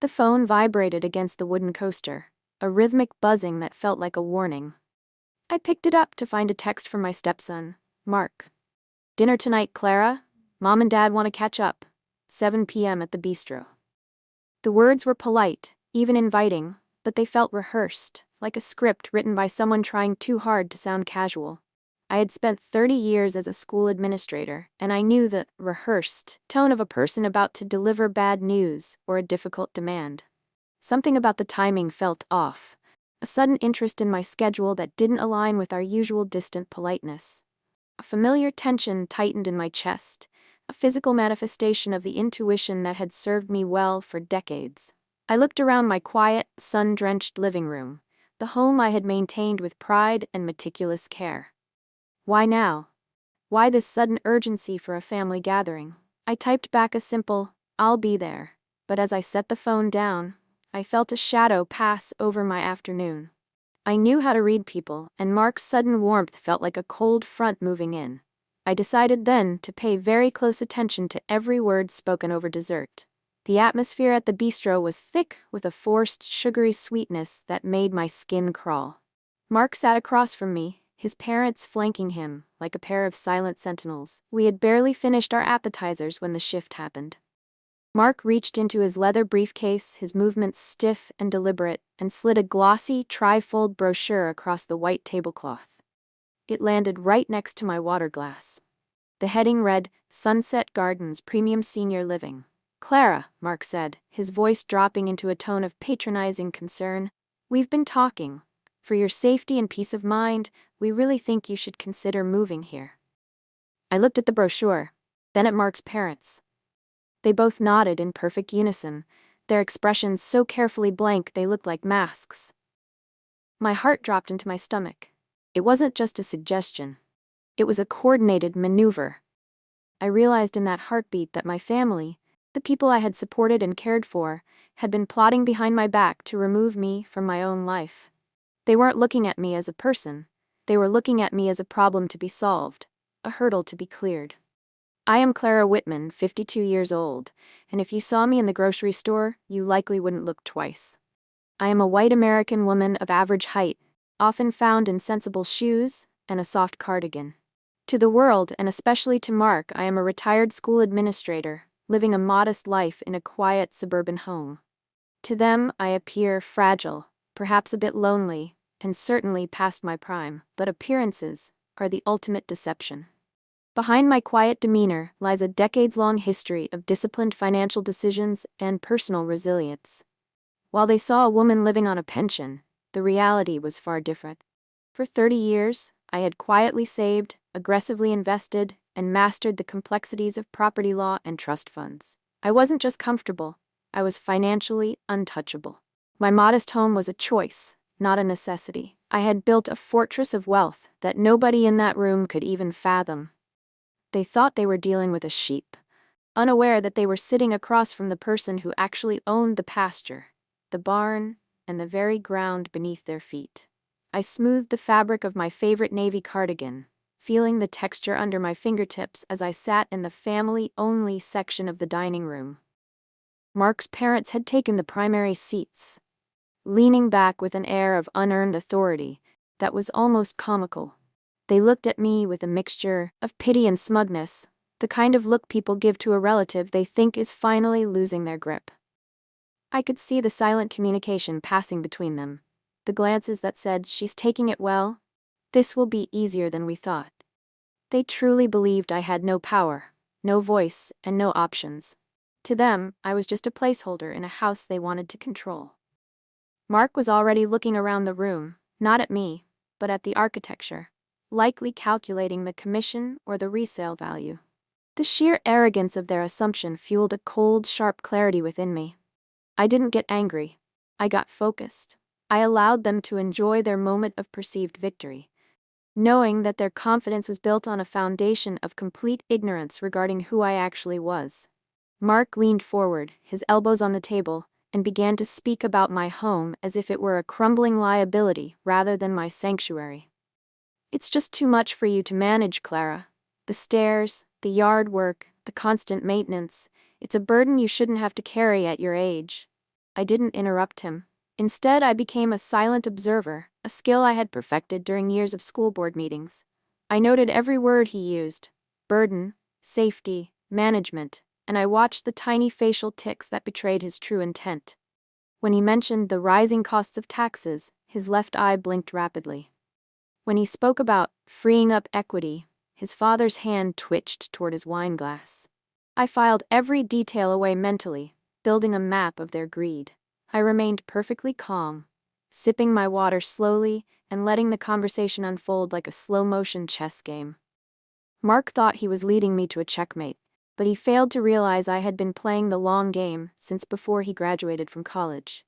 The phone vibrated against the wooden coaster, a rhythmic buzzing that felt like a warning. I picked it up to find a text from my stepson, Mark. "Dinner tonight, Clara. Mom and Dad want to catch up. 7 p.m. at the bistro." The words were polite, even inviting, but they felt rehearsed, like a script written by someone trying too hard to sound casual. I had spent 30 years as a school administrator, and I knew the rehearsed tone of a person about to deliver bad news or a difficult demand. Something about the timing felt off, a sudden interest in my schedule that didn't align with our usual distant politeness. A familiar tension tightened in my chest, a physical manifestation of the intuition that had served me well for decades. I looked around my quiet, sun-drenched living room, the home I had maintained with pride and meticulous care. Why now? Why this sudden urgency for a family gathering? I typed back a simple, "I'll be there," but as I set the phone down, I felt a shadow pass over my afternoon. I knew how to read people, and Mark's sudden warmth felt like a cold front moving in. I decided then to pay very close attention to every word spoken over dessert. The atmosphere at the bistro was thick with a forced, sugary sweetness that made my skin crawl. Mark sat across from me, his parents flanking him like a pair of silent sentinels. We had barely finished our appetizers when the shift happened. Mark reached into his leather briefcase, his movements stiff and deliberate, and slid a glossy, tri-fold brochure across the white tablecloth. It landed right next to my water glass. The heading read, "Sunset Gardens Premium Senior Living." "Clara," Mark said, his voice dropping into a tone of patronizing concern, "we've been talking. For your safety and peace of mind, we really think you should consider moving here." I looked at the brochure, then at Mark's parents. They both nodded in perfect unison, their expressions so carefully blank they looked like masks. My heart dropped into my stomach. It wasn't just a suggestion. It was a coordinated maneuver. I realized in that heartbeat that my family, the people I had supported and cared for, had been plotting behind my back to remove me from my own life. They weren't looking at me as a person. They were looking at me as a problem to be solved, a hurdle to be cleared. I am Clara Whitman, 52 years old, and if you saw me in the grocery store, you likely wouldn't look twice. I am a white American woman of average height, often found in sensible shoes and a soft cardigan. To the world, and especially to Mark, I am a retired school administrator, living a modest life in a quiet suburban home. To them, I appear fragile, perhaps a bit lonely, and certainly past my prime, but appearances are the ultimate deception. Behind my quiet demeanor lies a decades-long history of disciplined financial decisions and personal resilience. While they saw a woman living on a pension, the reality was far different. For 30 years, I had quietly saved, aggressively invested, and mastered the complexities of property law and trust funds. I wasn't just comfortable, I was financially untouchable. My modest home was a choice, not a necessity. I had built a fortress of wealth that nobody in that room could even fathom. They thought they were dealing with a sheep, unaware that they were sitting across from the person who actually owned the pasture, the barn, and the very ground beneath their feet. I smoothed the fabric of my favorite navy cardigan, feeling the texture under my fingertips as I sat in the family-only section of the dining room. Mark's parents had taken the primary seats, leaning back with an air of unearned authority that was almost comical. They looked at me with a mixture of pity and smugness, the kind of look people give to a relative they think is finally losing their grip. I could see the silent communication passing between them, the glances that said, "She's taking it well. This will be easier than we thought." They truly believed I had no power, no voice, and no options. To them, I was just a placeholder in a house they wanted to control. Mark was already looking around the room, not at me, but at the architecture, likely calculating the commission or the resale value. The sheer arrogance of their assumption fueled a cold, sharp clarity within me. I didn't get angry. I got focused. I allowed them to enjoy their moment of perceived victory, knowing that their confidence was built on a foundation of complete ignorance regarding who I actually was. Mark leaned forward, his elbows on the table, and began to speak about my home as if it were a crumbling liability rather than my sanctuary. "It's just too much for you to manage, Clara. The stairs, the yard work, the constant maintenance. It's a burden you shouldn't have to carry at your age." I didn't interrupt him. Instead, I became a silent observer, a skill I had perfected during years of school board meetings. I noted every word he used: burden, safety, management, and I watched the tiny facial tics that betrayed his true intent. When he mentioned the rising costs of taxes, his left eye blinked rapidly. When he spoke about freeing up equity, his father's hand twitched toward his wine glass. I filed every detail away mentally, building a map of their greed. I remained perfectly calm, sipping my water slowly and letting the conversation unfold like a slow-motion chess game. Mark thought he was leading me to a checkmate, but he failed to realize I had been playing the long game since before he graduated from college.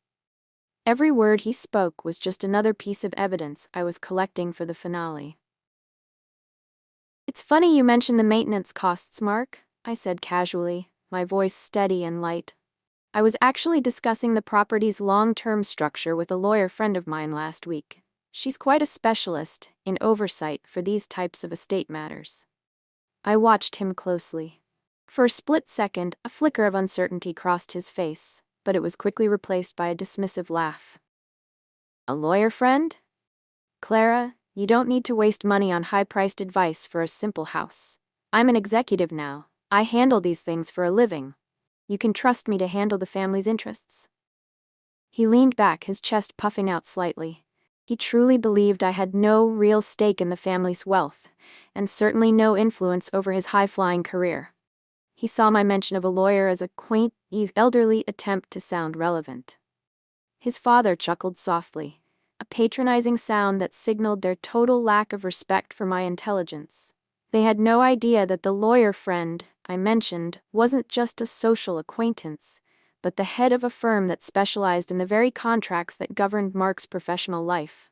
Every word he spoke was just another piece of evidence I was collecting for the finale. "It's funny you mentioned the maintenance costs, Mark," I said casually, my voice steady and light. "I was actually discussing the property's long-term structure with a lawyer friend of mine last week. She's quite a specialist in oversight for these types of estate matters." I watched him closely. For a split second, a flicker of uncertainty crossed his face, but it was quickly replaced by a dismissive laugh. "A lawyer friend? Clara, you don't need to waste money on high-priced advice for a simple house. I'm an executive now. I handle these things for a living. You can trust me to handle the family's interests." He leaned back, his chest puffing out slightly. He truly believed I had no real stake in the family's wealth, and certainly no influence over his high-flying career. He saw my mention of a lawyer as a quaint, elderly attempt to sound relevant. His father chuckled softly, a patronizing sound that signaled their total lack of respect for my intelligence. They had no idea that the lawyer friend I mentioned wasn't just a social acquaintance, but the head of a firm that specialized in the very contracts that governed Mark's professional life.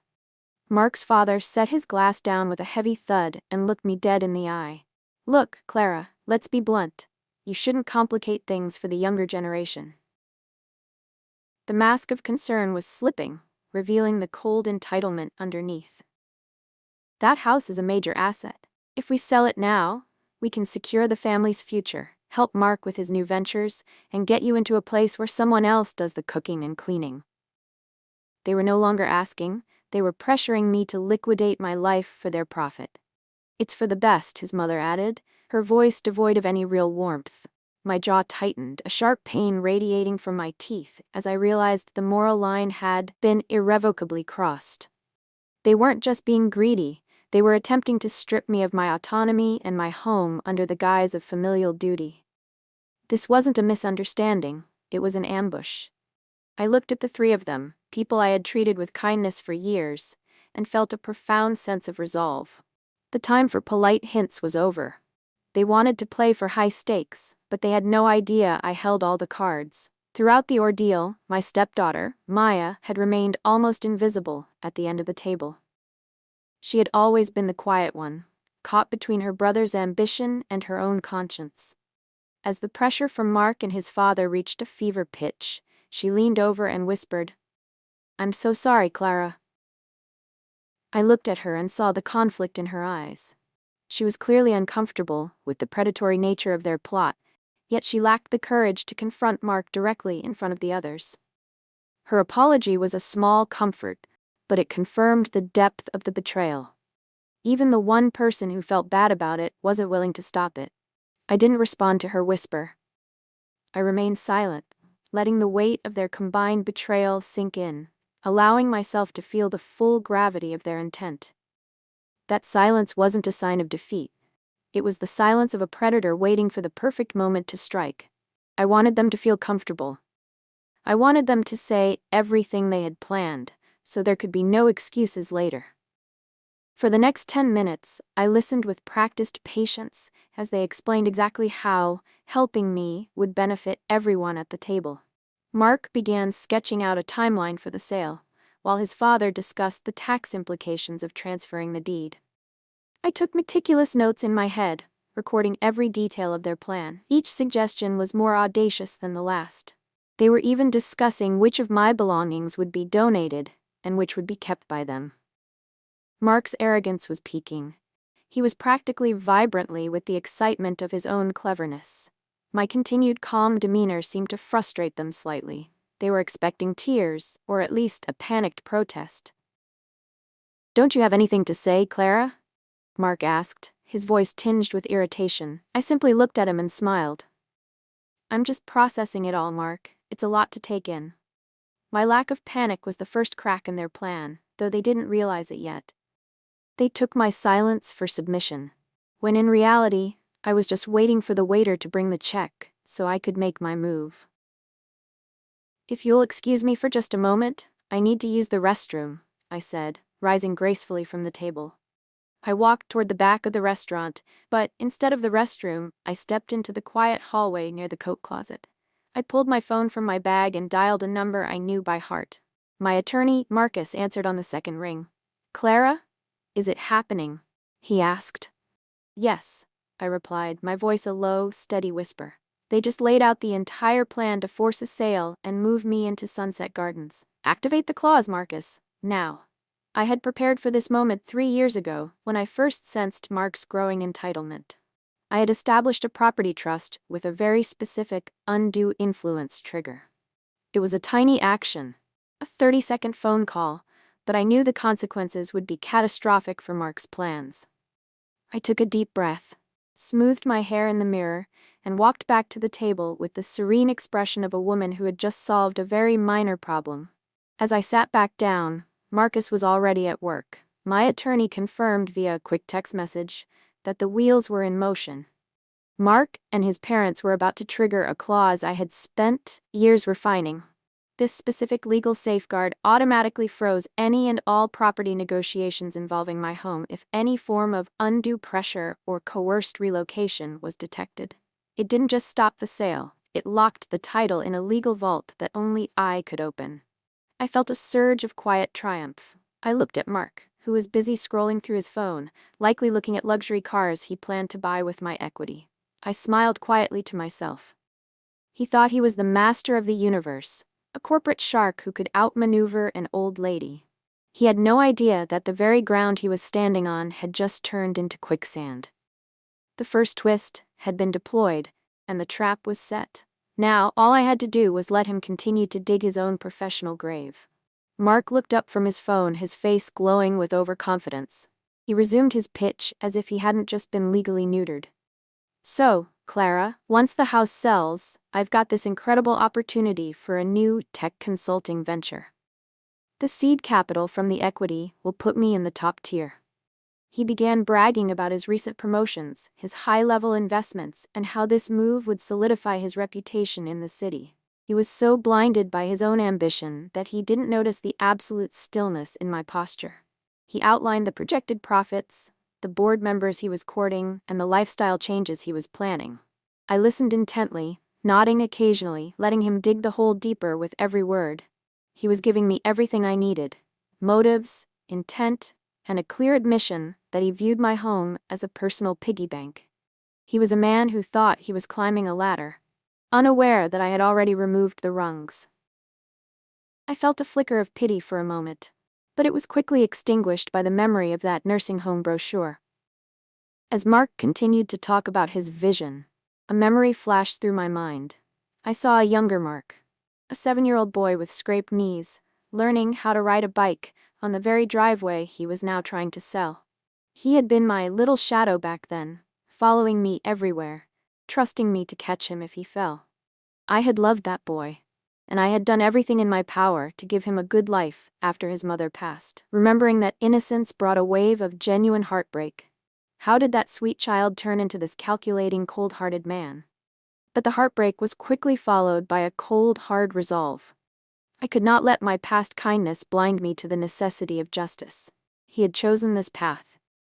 Mark's father set his glass down with a heavy thud and looked me dead in the eye. "Look, Clara, let's be blunt. You shouldn't complicate things for the younger generation." The mask of concern was slipping, revealing the cold entitlement underneath. "That house is a major asset. If we sell it now, we can secure the family's future, help Mark with his new ventures, and get you into a place where someone else does the cooking and cleaning." They were no longer asking, they were pressuring me to liquidate my life for their profit. "It's for the best," his mother added, her voice devoid of any real warmth. My jaw tightened, a sharp pain radiating from my teeth as I realized the moral line had been irrevocably crossed. They weren't just being greedy, they were attempting to strip me of my autonomy and my home under the guise of familial duty. This wasn't a misunderstanding, it was an ambush. I looked at the three of them, people I had treated with kindness for years, and felt a profound sense of resolve. The time for polite hints was over. They wanted to play for high stakes, but they had no idea I held all the cards. Throughout the ordeal, my stepdaughter, Maya, had remained almost invisible at the end of the table. She had always been the quiet one, caught between her brother's ambition and her own conscience. As the pressure from Mark and his father reached a fever pitch, she leaned over and whispered, "I'm so sorry, Clara." I looked at her and saw the conflict in her eyes. She was clearly uncomfortable with the predatory nature of their plot, yet she lacked the courage to confront Mark directly in front of the others. Her apology was a small comfort, but it confirmed the depth of the betrayal. Even the one person who felt bad about it wasn't willing to stop it. I didn't respond to her whisper. I remained silent, letting the weight of their combined betrayal sink in, allowing myself to feel the full gravity of their intent. That silence wasn't a sign of defeat. It was the silence of a predator waiting for the perfect moment to strike. I wanted them to feel comfortable. I wanted them to say everything they had planned, so there could be no excuses later. For the next 10 minutes, I listened with practiced patience as they explained exactly how helping me would benefit everyone at the table. Mark began sketching out a timeline for the sale, while his father discussed the tax implications of transferring the deed. I took meticulous notes in my head, recording every detail of their plan. Each suggestion was more audacious than the last. They were even discussing which of my belongings would be donated and which would be kept by them. Mark's arrogance was peaking. He was practically vibrantly with the excitement of his own cleverness. My continued calm demeanor seemed to frustrate them slightly. They were expecting tears, or at least a panicked protest. "Don't you have anything to say, Clara?" Mark asked, his voice tinged with irritation. I simply looked at him and smiled. "I'm just processing it all, Mark. It's a lot to take in." My lack of panic was the first crack in their plan, though they didn't realize it yet. They took my silence for submission, when in reality, I was just waiting for the waiter to bring the check so I could make my move. "If you'll excuse me for just a moment, I need to use the restroom," I said, rising gracefully from the table. I walked toward the back of the restaurant, but instead of the restroom, I stepped into the quiet hallway near the coat closet. I pulled my phone from my bag and dialed a number I knew by heart. My attorney, Marcus, answered on the second ring. "Clara? Is it happening?" he asked. "Yes," I replied, my voice a low, steady whisper. "They just laid out the entire plan to force a sale and move me into Sunset Gardens. Activate the clause, Marcus, now." I had prepared for this moment 3 years ago, when I first sensed Mark's growing entitlement. I had established a property trust with a very specific, undue influence trigger. It was a tiny action, a 30-second phone call, but I knew the consequences would be catastrophic for Mark's plans. I took a deep breath, smoothed my hair in the mirror, and walked back to the table with the serene expression of a woman who had just solved a very minor problem. As I sat back down, Marcus was already at work. My attorney confirmed via a quick text message that the wheels were in motion. Mark and his parents were about to trigger a clause I had spent years refining. This specific legal safeguard automatically froze any and all property negotiations involving my home if any form of undue pressure or coerced relocation was detected. It didn't just stop the sale, it locked the title in a legal vault that only I could open. I felt a surge of quiet triumph. I looked at Mark, who was busy scrolling through his phone, likely looking at luxury cars he planned to buy with my equity. I smiled quietly to myself. He thought he was the master of the universe, a corporate shark who could outmaneuver an old lady. He had no idea that the very ground he was standing on had just turned into quicksand. The first twist had been deployed, and the trap was set. Now, all I had to do was let him continue to dig his own professional grave. Mark looked up from his phone, his face glowing with overconfidence. He resumed his pitch as if he hadn't just been legally neutered. "So, Clara, once the house sells, I've got this incredible opportunity for a new tech consulting venture. The seed capital from the equity will put me in the top tier." He began bragging about his recent promotions, his high-level investments, and how this move would solidify his reputation in the city. He was so blinded by his own ambition that he didn't notice the absolute stillness in my posture. He outlined the projected profits, the board members he was courting, and the lifestyle changes he was planning. I listened intently, nodding occasionally, letting him dig the hole deeper with every word. He was giving me everything I needed: motives, intent, and a clear admission that he viewed my home as a personal piggy bank. He was a man who thought he was climbing a ladder, unaware that I had already removed the rungs. I felt a flicker of pity for a moment, but it was quickly extinguished by the memory of that nursing home brochure. As Mark continued to talk about his vision, a memory flashed through my mind. I saw a younger Mark, a 7-year-old boy with scraped knees, learning how to ride a bike on the very driveway he was now trying to sell. He had been my little shadow back then, following me everywhere, trusting me to catch him if he fell. I had loved that boy, and I had done everything in my power to give him a good life after his mother passed, remembering that innocence brought a wave of genuine heartbreak. How did that sweet child turn into this calculating, cold-hearted man? But the heartbreak was quickly followed by a cold, hard resolve. I could not let my past kindness blind me to the necessity of justice. He had chosen this path.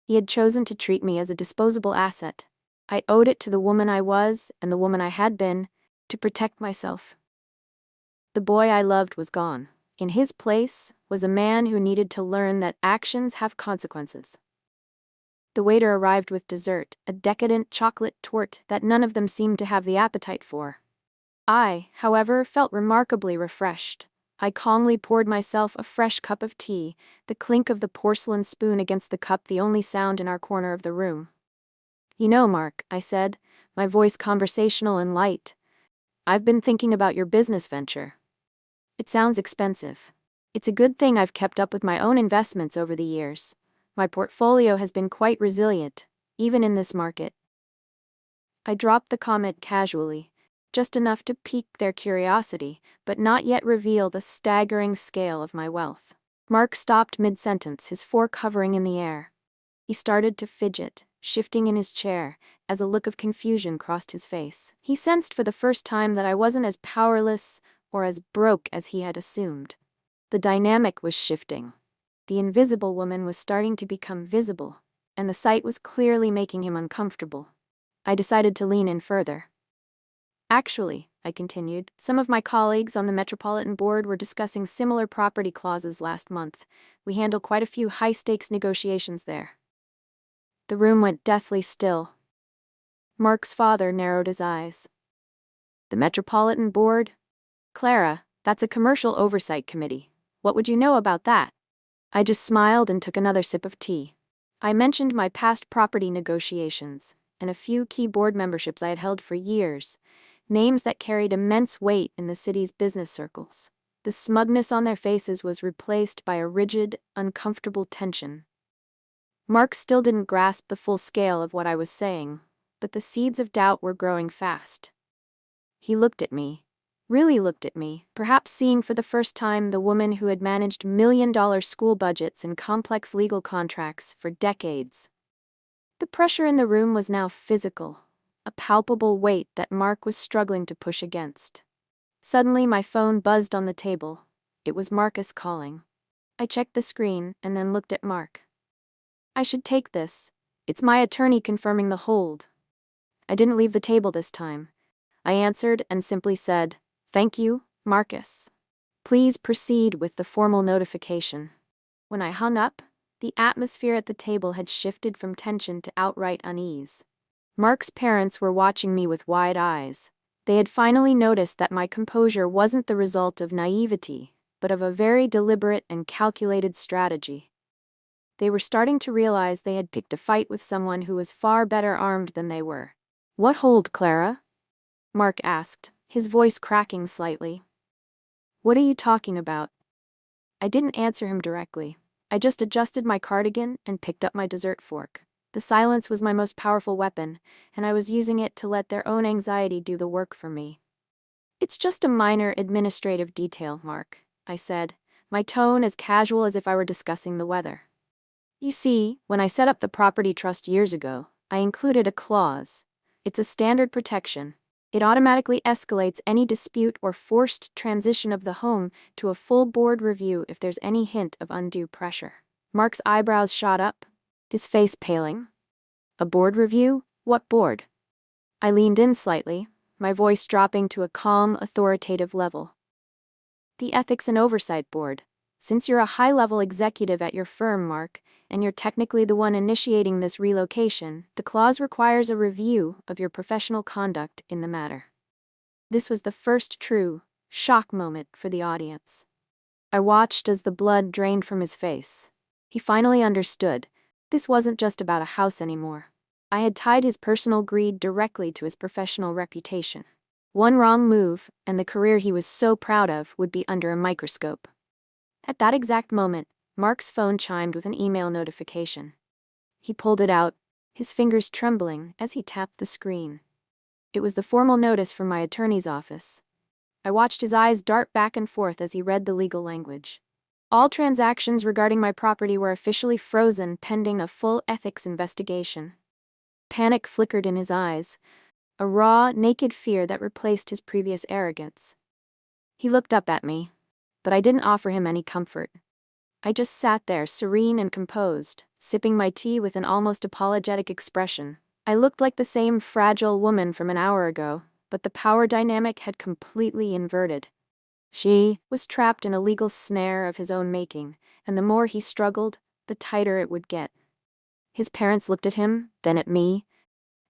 He had chosen to treat me as a disposable asset. I owed it to the woman I was, and the woman I had been, to protect myself. The boy I loved was gone. In his place was a man who needed to learn that actions have consequences. The waiter arrived with dessert, a decadent chocolate torte that none of them seemed to have the appetite for. I, however, felt remarkably refreshed. I calmly poured myself a fresh cup of tea, the clink of the porcelain spoon against the cup the only sound in our corner of the room. "You know, Mark," I said, my voice conversational and light, "I've been thinking about your business venture." It sounds expensive. It's a good thing I've kept up with my own investments over the years. My portfolio has been quite resilient, even in this market. I dropped the comment casually, just enough to pique their curiosity, but not yet reveal the staggering scale of my wealth. Mark stopped mid-sentence, his fork hovering in the air. He started to fidget, shifting in his chair, as a look of confusion crossed his face. He sensed for the first time that I wasn't as powerless or as broke as he had assumed. The dynamic was shifting. The invisible woman was starting to become visible, and the sight was clearly making him uncomfortable. I decided to lean in further. Actually, I continued, some of my colleagues on the Metropolitan Board were discussing similar property clauses last month. We handle quite a few high-stakes negotiations there. The room went deathly still. Mark's father narrowed his eyes. The Metropolitan Board? Clara, that's a commercial oversight committee. What would you know about that? I just smiled and took another sip of tea. I mentioned my past property negotiations and a few key board memberships I had held for years, names that carried immense weight in the city's business circles. The smugness on their faces was replaced by a rigid, uncomfortable tension. Mark still didn't grasp the full scale of what I was saying, but the seeds of doubt were growing fast. He looked at me, really looked at me, perhaps seeing for the first time the woman who had managed million-dollar school budgets and complex legal contracts for decades. The pressure in the room was now physical, a palpable weight that Mark was struggling to push against. Suddenly, my phone buzzed on the table. It was Marcus calling. I checked the screen and then looked at Mark. I should take this. It's my attorney confirming the hold. I didn't leave the table this time. I answered and simply said, "Thank you, Marcus. Please proceed with the formal notification." When I hung up, the atmosphere at the table had shifted from tension to outright unease. Mark's parents were watching me with wide eyes. They had finally noticed that my composure wasn't the result of naivety, but of a very deliberate and calculated strategy. They were starting to realize they had picked a fight with someone who was far better armed than they were. "What hold, Clara?" Mark asked, his voice cracking slightly. "What are you talking about?" I didn't answer him directly. I just adjusted my cardigan and picked up my dessert fork. The silence was my most powerful weapon, and I was using it to let their own anxiety do the work for me. "It's just a minor administrative detail, Mark," I said, my tone as casual as if I were discussing the weather. "You see, when I set up the property trust years ago, I included a clause. It's a standard protection. It automatically escalates any dispute or forced transition of the home to a full board review if there's any hint of undue pressure." Mark's eyebrows shot up, his face paling. "A board review? What board?" I leaned in slightly, my voice dropping to a calm, authoritative level. "The Ethics and Oversight Board. Since you're a high-level executive at your firm, Mark, and you're technically the one initiating this relocation, the clause requires a review of your professional conduct in the matter." This was the first true shock moment for the audience. I watched as the blood drained from his face. He finally understood. This wasn't just about a house anymore. I had tied his personal greed directly to his professional reputation. One wrong move, and the career he was so proud of would be under a microscope. At that exact moment, Mark's phone chimed with an email notification. He pulled it out, his fingers trembling as he tapped the screen. It was the formal notice from my attorney's office. I watched his eyes dart back and forth as he read the legal language. All transactions regarding my property were officially frozen pending a full ethics investigation. Panic flickered in his eyes, a raw, naked fear that replaced his previous arrogance. He looked up at me, but I didn't offer him any comfort. I just sat there, serene and composed, sipping my tea with an almost apologetic expression. I looked like the same fragile woman from an hour ago, but the power dynamic had completely inverted. She was trapped in a legal snare of his own making, and the more he struggled, the tighter it would get. His parents looked at him, then at me,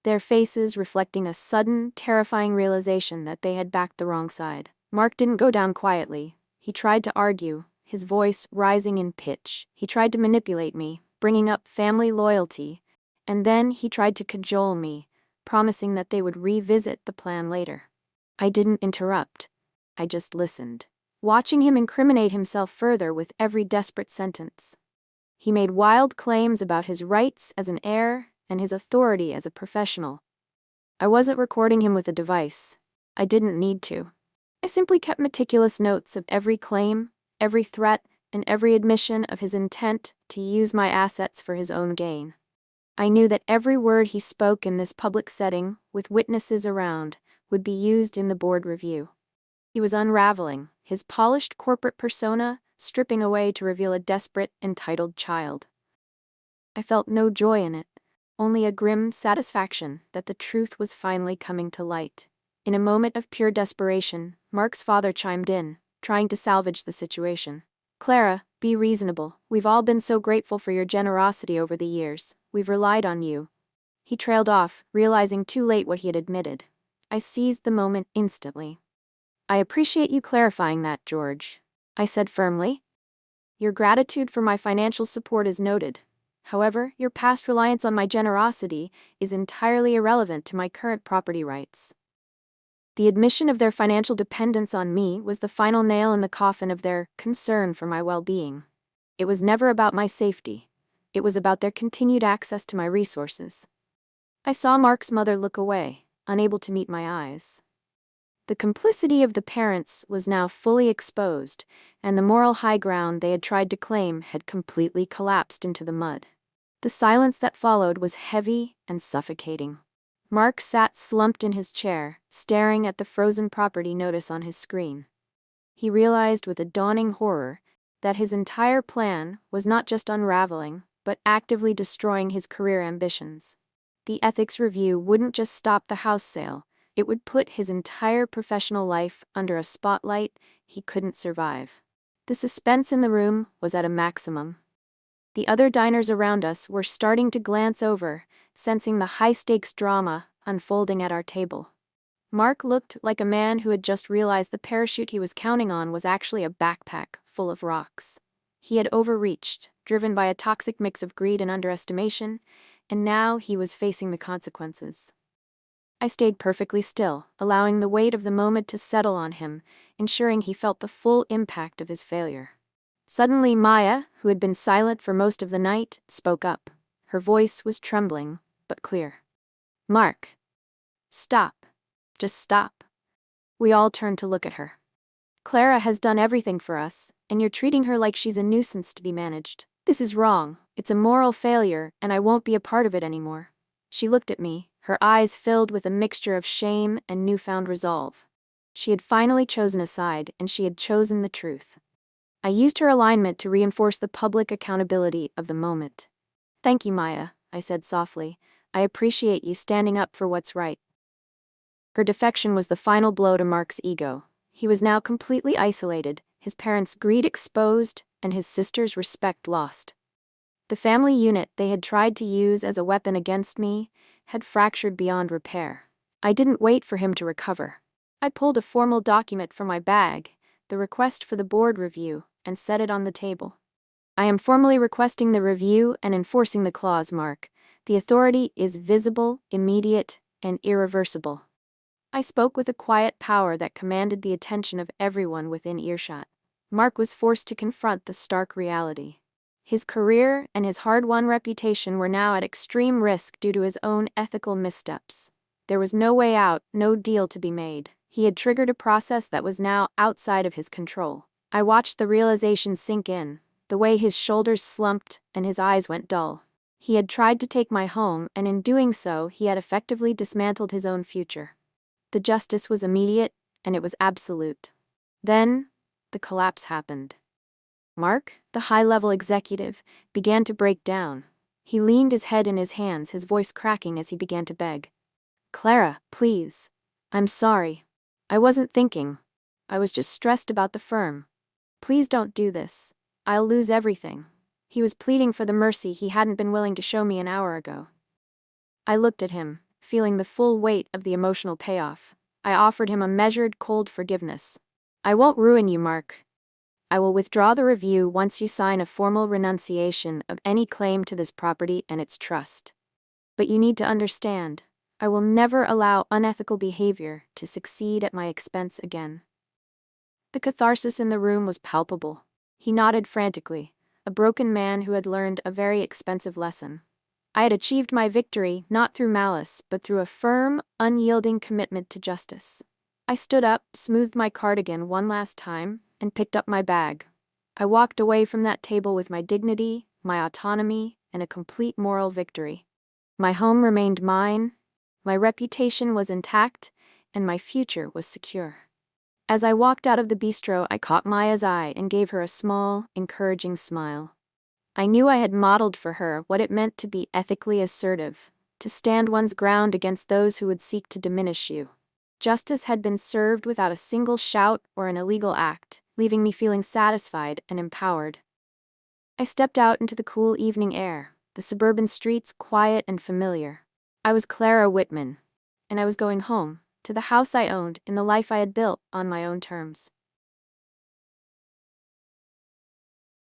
their faces reflecting a sudden, terrifying realization that they had backed the wrong side. Mark didn't go down quietly. He tried to argue, his voice rising in pitch. He tried to manipulate me, bringing up family loyalty, and then he tried to cajole me, promising that they would revisit the plan later. I didn't interrupt. I just listened. watching him incriminate himself further with every desperate sentence. He made wild claims about his rights as an heir and his authority as a professional. I wasn't recording him with a device. I didn't need to. I simply kept meticulous notes of every claim, every threat, and every admission of his intent to use my assets for his own gain. I knew that every word he spoke in this public setting, with witnesses around, would be used in the board review. He was unraveling, his polished corporate persona stripping away to reveal a desperate, entitled child. I felt no joy in it, only a grim satisfaction that the truth was finally coming to light. In a moment of pure desperation, Mark's father chimed in, trying to salvage the situation. "Clara, be reasonable. We've all been so grateful for your generosity over the years. We've relied on you." He trailed off, realizing too late what he had admitted. I seized the moment instantly. "I appreciate you clarifying that, George," I said firmly. "Your gratitude for my financial support is noted. However, your past reliance on my generosity is entirely irrelevant to my current property rights." The admission of their financial dependence on me was the final nail in the coffin of their concern for my well-being. It was never about my safety. It was about their continued access to my resources. I saw Mark's mother look away, unable to meet my eyes. The complicity of the parents was now fully exposed, and the moral high ground they had tried to claim had completely collapsed into the mud. The silence that followed was heavy and suffocating. Mark sat slumped in his chair, staring at the frozen property notice on his screen. He realized with a dawning horror that his entire plan was not just unraveling, but actively destroying his career ambitions. The ethics review wouldn't just stop the house sale, it would put his entire professional life under a spotlight he couldn't survive. The suspense in the room was at a maximum. The other diners around us were starting to glance over, sensing the high-stakes drama unfolding at our table. Mark looked like a man who had just realized the parachute he was counting on was actually a backpack full of rocks. He had overreached, driven by a toxic mix of greed and underestimation, and now he was facing the consequences. I stayed perfectly still, allowing the weight of the moment to settle on him, ensuring he felt the full impact of his failure. Suddenly Maya, who had been silent for most of the night, spoke up. Her voice was trembling, but clear. "Mark. Stop. Just stop." We all turned to look at her. "Clara has done everything for us, and you're treating her like she's a nuisance to be managed. This is wrong, it's a moral failure, and I won't be a part of it anymore." She looked at me, her eyes filled with a mixture of shame and newfound resolve. She had finally chosen a side, and she had chosen the truth. I used her alignment to reinforce the public accountability of the moment. "Thank you, Maya," I said softly. "I appreciate you standing up for what's right." Her defection was the final blow to Mark's ego. He was now completely isolated, his parents' greed exposed, and his sister's respect lost. The family unit they had tried to use as a weapon against me had fractured beyond repair. I didn't wait for him to recover. I pulled a formal document from my bag, the request for the board review, and set it on the table. "I am formally requesting the review and enforcing the clause, Mark. The authority is visible, immediate, and irreversible." I spoke with a quiet power that commanded the attention of everyone within earshot. Mark was forced to confront the stark reality. His career and his hard-won reputation were now at extreme risk due to his own ethical missteps. There was no way out, no deal to be made. He had triggered a process that was now outside of his control. I watched the realization sink in, the way his shoulders slumped and his eyes went dull. He had tried to take my home, and in doing so, he had effectively dismantled his own future. The justice was immediate, and it was absolute. Then, the collapse happened. Mark, the high-level executive, began to break down. He leaned his head in his hands, his voice cracking as he began to beg. "Clara, please. I'm sorry. I wasn't thinking. I was just stressed about the firm. Please don't do this. I'll lose everything." He was pleading for the mercy he hadn't been willing to show me an hour ago. I looked at him, feeling the full weight of the emotional payoff. I offered him a measured, cold forgiveness. "I won't ruin you, Mark. I will withdraw the review once you sign a formal renunciation of any claim to this property and its trust. But you need to understand, I will never allow unethical behavior to succeed at my expense again." The catharsis in the room was palpable. He nodded frantically, a broken man who had learned a very expensive lesson. I had achieved my victory not through malice, but through a firm, unyielding commitment to justice. I stood up, smoothed my cardigan one last time, and picked up my bag. I walked away from that table with my dignity, my autonomy, and a complete moral victory. My home remained mine, my reputation was intact, and my future was secure. As I walked out of the bistro, I caught Maya's eye and gave her a small, encouraging smile. I knew I had modeled for her what it meant to be ethically assertive, to stand one's ground against those who would seek to diminish you. Justice had been served without a single shout or an illegal act, leaving me feeling satisfied and empowered. I stepped out into the cool evening air, the suburban streets quiet and familiar. I was Clara Whitman, and I was going home, to the house I owned, in the life I had built on my own terms.